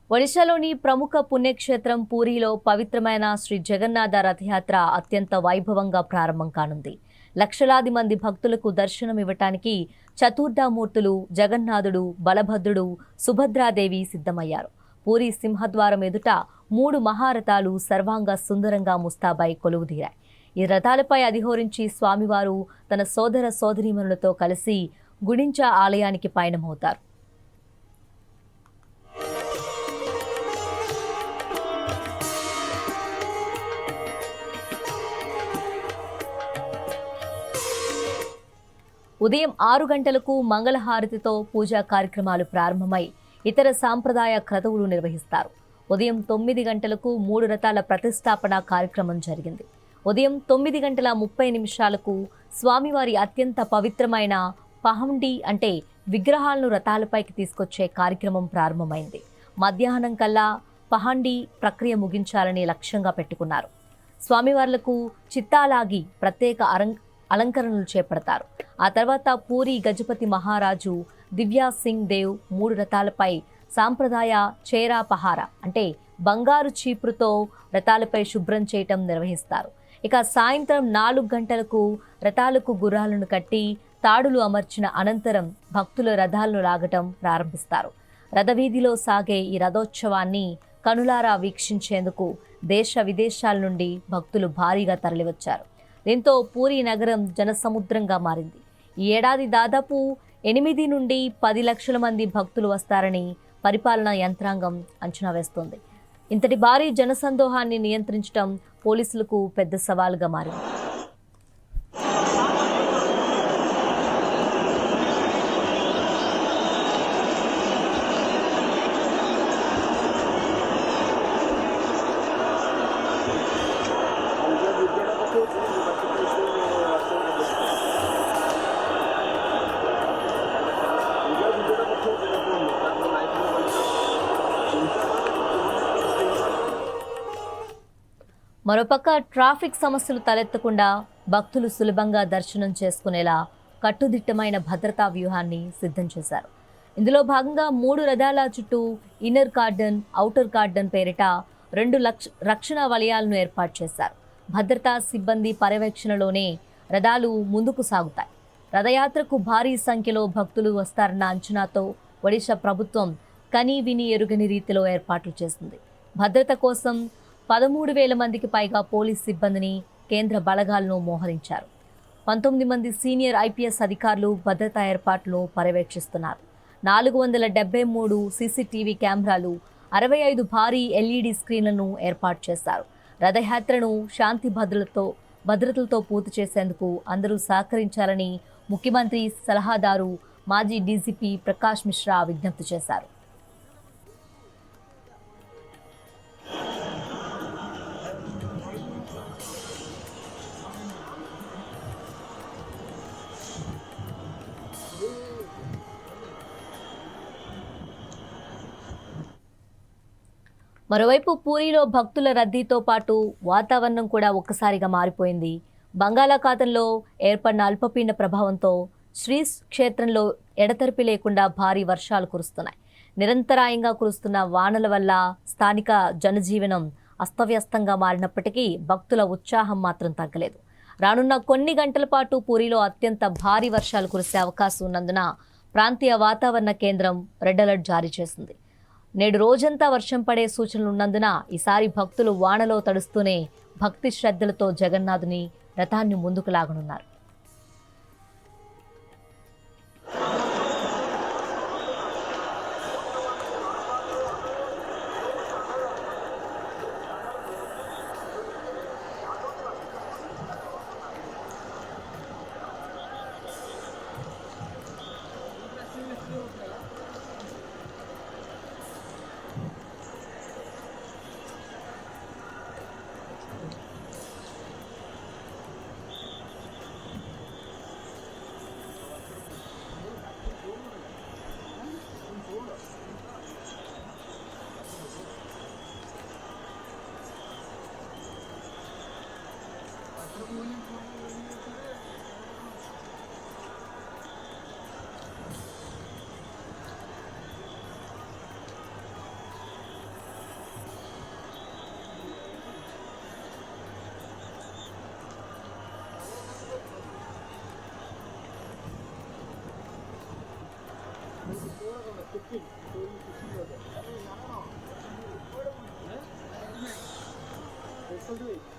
ఒడిశాలోని ప్రముఖ పుణ్యక్షేత్రం పూరిలో పవిత్రమైన శ్రీ జగన్నాథ రథయాత్ర అత్యంత వైభవంగా ప్రారంభం కానుంది. లక్షలాది మంది భక్తులకు దర్శనం ఇవ్వటానికి చతుర్ధామూర్తులు జగన్నాథుడు, బలభద్రుడు, సుభద్రాదేవి సిద్ధమయ్యారు. పూరి సింహద్వారం ఎదుట 3 మహారథాలు సర్వాంగ సుందరంగా ముస్తాబై కొలువుదీరాయి. ఈ రథాలపై అధిరోహించి స్వామివారు తన సోదర సోదరీమణులతో కలిసి గుడించ ఆలయానికి పయనమవుతారు. ఉదయం 6 గంటలకు మంగళహారతితో పూజా కార్యక్రమాలు ప్రారంభమై ఇతర సాంప్రదాయ క్రతువులు నిర్వహిస్తారు. ఉదయం 9 గంటలకు 3 రథాల ప్రతిష్టాపన కార్యక్రమం జరిగింది. ఉదయం 9:30 స్వామివారి అత్యంత పవిత్రమైన పహండి అంటే విగ్రహాలను రథాలపైకి తీసుకొచ్చే కార్యక్రమం ప్రారంభమైంది. మధ్యాహ్నం కల్లా పహండి ప్రక్రియ ముగించాలని లక్ష్యంగా పెట్టుకున్నారు. స్వామివార్లకు చిత్తాలాగి ప్రత్యేక అలంకరణలు చేపడతారు. ఆ తర్వాత పూరి గజపతి మహారాజు దివ్యా సింగ్ దేవ్ 3 రథాలపై సాంప్రదాయ చేరా పహార అంటే బంగారు చీపురుతో రథాలపై శుభ్రం చేయటం నిర్వహిస్తారు. ఇక సాయంత్రం 4 గంటలకు రథాలకు గుర్రాలను కట్టి తాడులు అమర్చిన అనంతరం భక్తుల రథాలను లాగటం ప్రారంభిస్తారు. రథవీధిలో సాగే ఈ రథోత్సవాన్ని కనులారా వీక్షించేందుకు దేశ విదేశాల నుండి భక్తులు భారీగా తరలివచ్చారు. దీంతో పూరి నగరం జనసముద్రంగా మారింది. ఈ ఏడాది దాదాపు 8 నుండి 10 లక్షల మంది భక్తులు వస్తారని పరిపాలనా యంత్రాంగం అంచనా వేస్తోంది. ఇంతటి భారీ జనసందోహాన్ని నియంత్రించడం పోలీసులకు పెద్ద సవాలుగా మారింది. మరోపక్క ట్రాఫిక్ సమస్యలు తలెత్తకుండా భక్తులు సులభంగా దర్శనం చేసుకునేలా కట్టుదిట్టమైన భద్రతా వ్యూహాన్ని సిద్ధం చేశారు. ఇందులో భాగంగా 3 రథాల చుట్టూ ఇన్నర్ కార్డన్, ఔటర్ కార్డన్ పేరిట 2 రక్షణ వలయాలను ఏర్పాటు చేశారు. భద్రతా సిబ్బంది పర్యవేక్షణలోనే రథాలు ముందుకు సాగుతాయి. రథయాత్రకు భారీ సంఖ్యలో భక్తులు వస్తారన్న అంచనాతో ఒడిశా ప్రభుత్వం కని విని ఎరుగని రీతిలో ఏర్పాట్లు చేసింది. భద్రత కోసం 13,000 మందికి పైగా పోలీస్ సిబ్బందిని కేంద్ర బలగాలను మోహరించారు. 19 మంది సీనియర్ ఐపీఎస్ అధికారులు భద్రతా ఏర్పాట్లను పర్యవేక్షిస్తున్నారు. 473 సీసీటీవీ కెమెరాలు, 65 భారీ ఎల్ఈడి స్క్రీన్లను ఏర్పాటు చేశారు. రథయాత్రను శాంతి భద్రతలతో పూర్తి చేసేందుకు అందరూ సహకరించాలని ముఖ్యమంత్రి సలహాదారు మాజీ డీజీపీ ప్రకాష్ మిశ్రా విజ్ఞప్తి చేశారు. మరోవైపు పూరిలో భక్తుల రద్దీతో పాటు వాతావరణం కూడా ఒక్కసారిగా మారిపోయింది. బంగాళాఖాతంలో ఏర్పడిన అల్పపీడన ప్రభావంతో శ్రీ క్షేత్రంలో ఎడతెరిపి లేకుండా భారీ వర్షాలు కురుస్తున్నాయి. నిరంతరాయంగా కురుస్తున్న వానల వల్ల స్థానిక జనజీవనం అస్తవ్యస్తంగా మారినప్పటికీ భక్తుల ఉత్సాహం మాత్రం తగ్గలేదు. రానున్న కొన్ని గంటల పాటు పూరిలో అత్యంత భారీ వర్షాలు కురిసే అవకాశం ఉన్నందున ప్రాంతీయ వాతావరణ కేంద్రం రెడ్ అలర్ట్ జారీ చేసింది. నేడు రోజంతా వర్షం పడే సూచనలు ఉన్నందున ఈసారి భక్తులు వానలో తడుస్తూనే భక్తి శ్రద్ధలతో జగన్నాథుని రథాన్ని ముందుకు లాగనున్నారు. It's